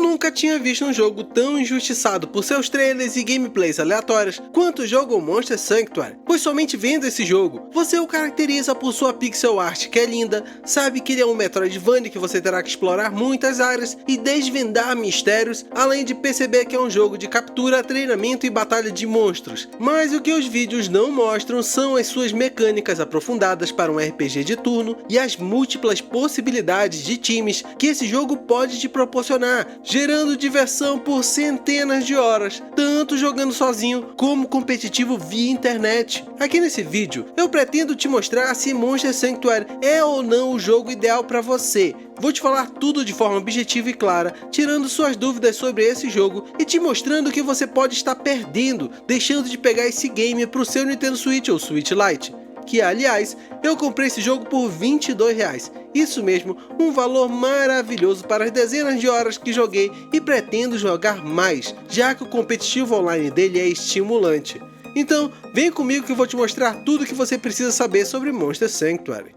nunca tinha visto um jogo tão injustiçado por seus trailers e gameplays aleatórias quanto o jogo Monster Sanctuary, pois somente vendo esse jogo, você o caracteriza por sua pixel art que é linda, sabe que ele é um Metroidvania que você terá que explorar muitas áreas e desvendar mistérios, além de perceber que é um jogo de captura, treinamento e batalha de monstros. Mas o que os vídeos não mostram são as suas mecânicas aprofundadas para um RPG de turno e as múltiplas possibilidades de times que esse jogo pode te proporcionar, gerando diversão por centenas de horas, tanto jogando sozinho como competitivo via internet. Aqui nesse vídeo eu pretendo te mostrar se Monster Sanctuary é ou não o jogo ideal para você. Vou te falar tudo de forma objetiva e clara, tirando suas dúvidas sobre esse jogo e te mostrando que você pode estar perdendo, deixando de pegar esse game para o seu Nintendo Switch ou Switch Lite. Que, aliás, eu comprei esse jogo por R$22. Isso mesmo, um valor maravilhoso para as dezenas de horas que joguei e pretendo jogar mais, já que o competitivo online dele é estimulante. Então, vem comigo que eu vou te mostrar tudo o que você precisa saber sobre Monster Sanctuary.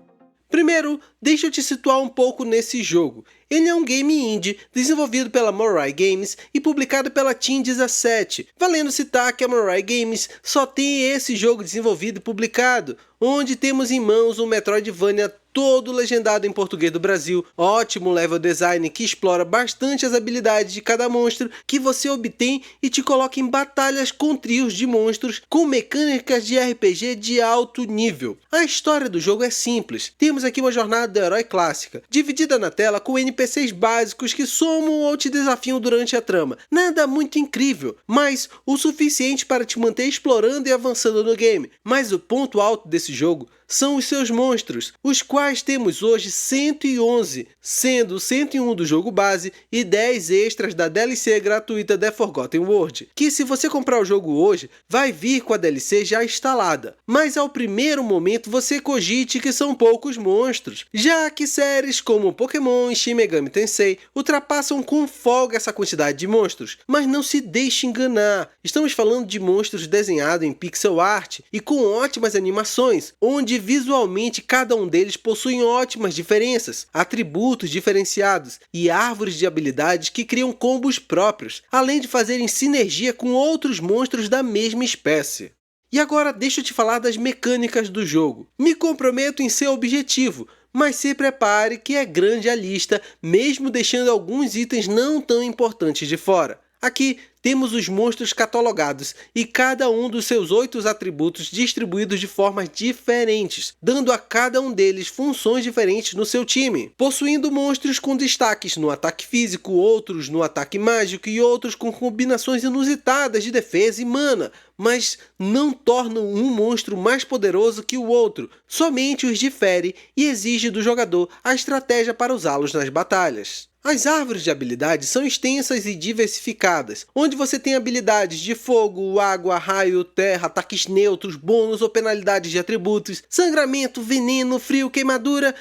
Primeiro, deixa eu te situar um pouco nesse jogo. Ele é um game indie, desenvolvido pela Morai Games e publicado pela Team 17. Valendo citar que a Morai Games só tem esse jogo desenvolvido e publicado, onde temos em mãos um Metroidvania todo legendado em português do Brasil, ótimo level design que explora bastante as habilidades de cada monstro que você obtém e te coloca em batalhas com trios de monstros com mecânicas de RPG de alto nível. A história do jogo é simples, temos aqui uma jornada do herói clássica, dividida na tela com NPCs básicos que somam ou te desafiam durante a trama. Nada muito incrível, mas o suficiente para te manter explorando e avançando no game. Mas o ponto alto desse jogo são os seus monstros, os quais temos hoje 111, sendo 101 do jogo base e 10 extras da DLC gratuita The Forgotten World, que se você comprar o jogo hoje, vai vir com a DLC já instalada. Mas ao primeiro momento você cogite que são poucos monstros, já que séries como Pokémon e Shin Megami Tensei ultrapassam com folga essa quantidade de monstros. Mas não se deixe enganar, estamos falando de monstros desenhados em pixel art e com ótimas animações, onde visualmente cada um deles possui ótimas diferenças, atributos diferenciados e árvores de habilidades que criam combos próprios, além de fazerem sinergia com outros monstros da mesma espécie. E agora deixa eu te falar das mecânicas do jogo. Me comprometo em ser objetivo, mas se prepare que é grande a lista, mesmo deixando alguns itens não tão importantes de fora. Aqui temos os monstros catalogados e cada um dos seus 8 atributos distribuídos de formas diferentes, dando a cada um deles funções diferentes no seu time, possuindo monstros com destaques no ataque físico, outros no ataque mágico e outros com combinações inusitadas de defesa e mana, mas não tornam um monstro mais poderoso que o outro, somente os difere e exige do jogador a estratégia para usá-los nas batalhas. As árvores de habilidades são extensas e diversificadas, onde você tem habilidades de fogo, água, raio, terra, ataques neutros, bônus ou penalidades de atributos, sangramento, veneno, frio, queimadura.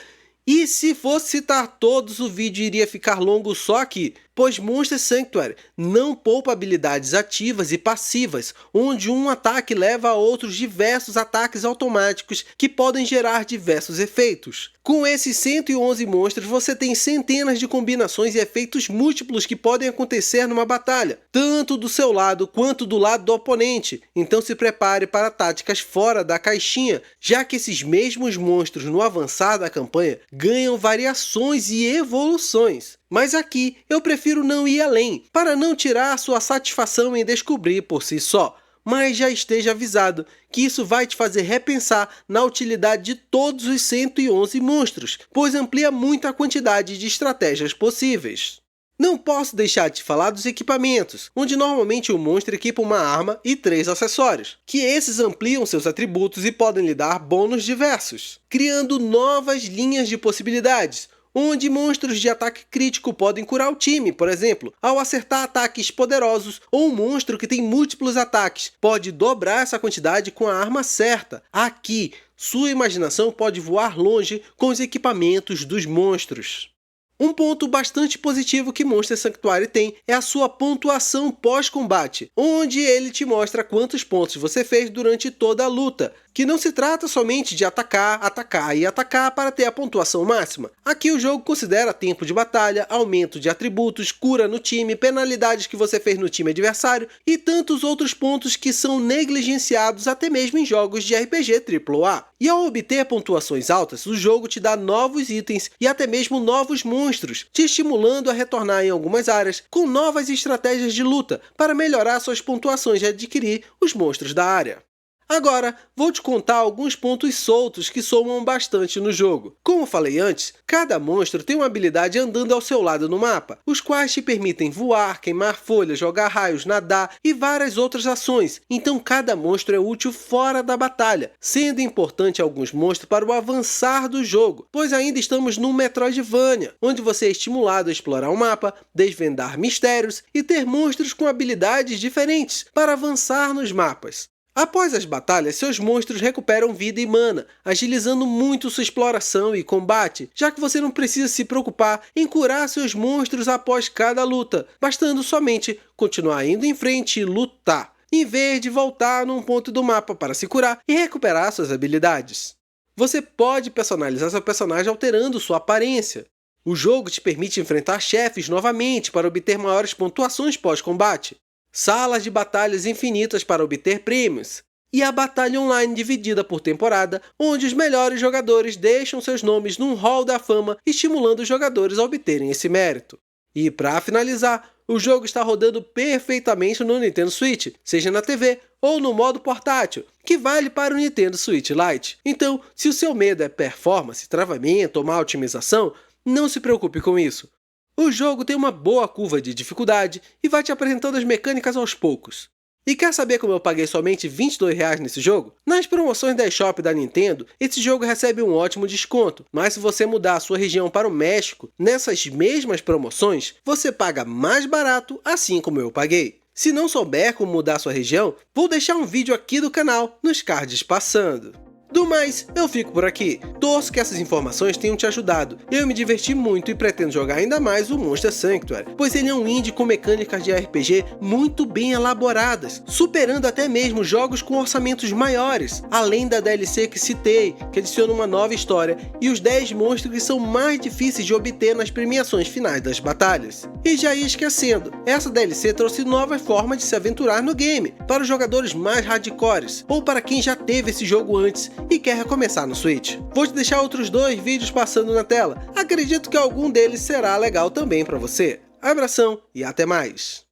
E se fosse citar todos, o vídeo iria ficar longo só aqui, pois Monster Sanctuary não poupa habilidades ativas e passivas, onde um ataque leva a outros diversos ataques automáticos que podem gerar diversos efeitos. Com esses 111 monstros, você tem centenas de combinações e efeitos múltiplos que podem acontecer numa batalha, tanto do seu lado quanto do lado do oponente, então se prepare para táticas fora da caixinha, já que esses mesmos monstros no avançar da campanha ganham variações e evoluções. Mas aqui eu prefiro não ir além, para não tirar sua satisfação em descobrir por si só. Mas já esteja avisado que isso vai te fazer repensar na utilidade de todos os 111 monstros, pois amplia muito a quantidade de estratégias possíveis. Não posso deixar de falar dos equipamentos, onde normalmente o monstro equipa uma arma e 3 acessórios, que esses ampliam seus atributos e podem lhe dar bônus diversos, criando novas linhas de possibilidades, onde monstros de ataque crítico podem curar o time, por exemplo, ao acertar ataques poderosos, ou um monstro que tem múltiplos ataques pode dobrar essa quantidade com a arma certa. Aqui, sua imaginação pode voar longe com os equipamentos dos monstros. Um ponto bastante positivo que Monster Sanctuary tem é a sua pontuação pós-combate, onde ele te mostra quantos pontos você fez durante toda a luta, que não se trata somente de atacar, atacar e atacar para ter a pontuação máxima. Aqui o jogo considera tempo de batalha, aumento de atributos, cura no time, penalidades que você fez no time adversário e tantos outros pontos que são negligenciados até mesmo em jogos de RPG AAA. E ao obter pontuações altas, o jogo te dá novos itens e até mesmo novos monstros, te estimulando a retornar em algumas áreas com novas estratégias de luta para melhorar suas pontuações e adquirir os monstros da área. Agora, vou te contar alguns pontos soltos que somam bastante no jogo. Como falei antes, cada monstro tem uma habilidade andando ao seu lado no mapa, os quais te permitem voar, queimar folhas, jogar raios, nadar e várias outras ações, então cada monstro é útil fora da batalha, sendo importante alguns monstros para o avançar do jogo, pois ainda estamos num Metroidvania, onde você é estimulado a explorar o mapa, desvendar mistérios e ter monstros com habilidades diferentes para avançar nos mapas. Após as batalhas, seus monstros recuperam vida e mana, agilizando muito sua exploração e combate, já que você não precisa se preocupar em curar seus monstros após cada luta, bastando somente continuar indo em frente e lutar, em vez de voltar num ponto do mapa para se curar e recuperar suas habilidades. Você pode personalizar seu personagem alterando sua aparência. O jogo te permite enfrentar chefes novamente para obter maiores pontuações pós-combate. Salas de batalhas infinitas para obter prêmios, e a batalha online dividida por temporada, onde os melhores jogadores deixam seus nomes num hall da fama, estimulando os jogadores a obterem esse mérito. E para finalizar, o jogo está rodando perfeitamente no Nintendo Switch, seja na TV ou no modo portátil, que vale para o Nintendo Switch Lite. Então, se o seu medo é performance, travamento ou má otimização, não se preocupe com isso. O jogo tem uma boa curva de dificuldade e vai te apresentando as mecânicas aos poucos. E quer saber como eu paguei somente R$ 22 nesse jogo? Nas promoções da eShop da Nintendo, esse jogo recebe um ótimo desconto, mas se você mudar a sua região para o México, nessas mesmas promoções, você paga mais barato, assim como eu paguei. Se não souber como mudar a sua região, vou deixar um vídeo aqui do canal, nos cards passando. Do mais, eu fico por aqui. Torço que essas informações tenham te ajudado. Eu me diverti muito e pretendo jogar ainda mais o Monster Sanctuary, pois ele é um indie com mecânicas de RPG muito bem elaboradas, superando até mesmo jogos com orçamentos maiores, além da DLC que citei, que adiciona uma nova história, e os 10 monstros que são mais difíceis de obter nas premiações finais das batalhas. E já ia esquecendo, essa DLC trouxe novas formas de se aventurar no game, para os jogadores mais hardcores, ou para quem já teve esse jogo antes e quer recomeçar no Switch. Vou te deixar outros 2 vídeos passando na tela, acredito que algum deles será legal também para você. Abração e até mais!